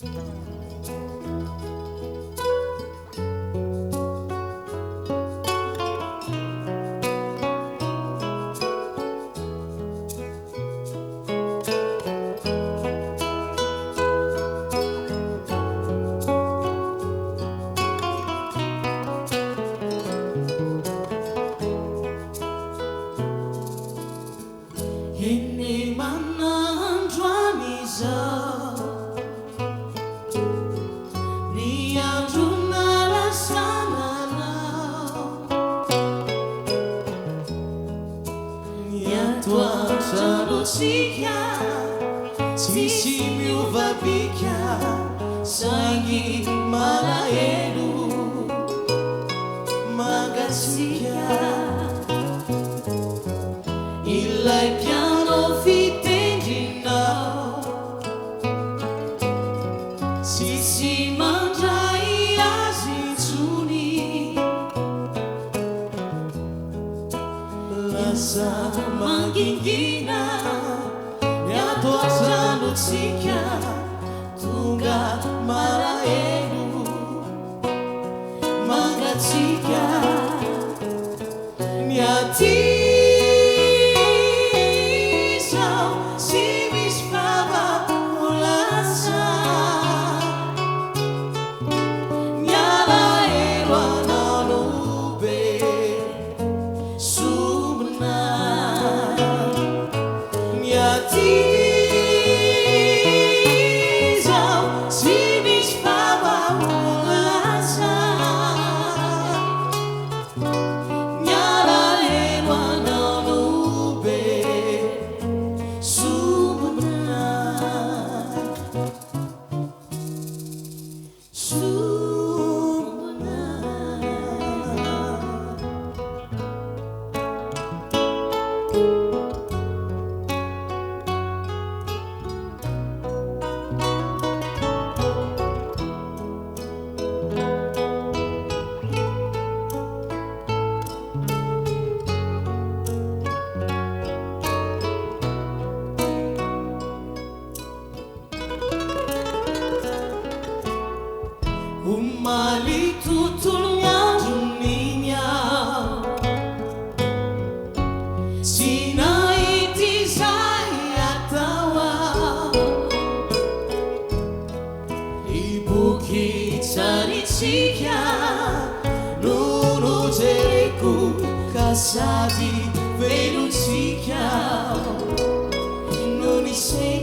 Ini manandro amizao Ny andro nalasananao Ny atoandrotsika tsisy miovabika Saingy malahelo mangatsika Ilay piano fitendrinao Tsisy mandray azy intsony Lasa mangingina Ny atoandrotsika Tonga malahelo mangatsika Ny aty Umaly tontolo ny andron'igny aho Tsy nahita izay atao aho Ny boky tsaritsika no nojereko Ka sady velontsika no nisy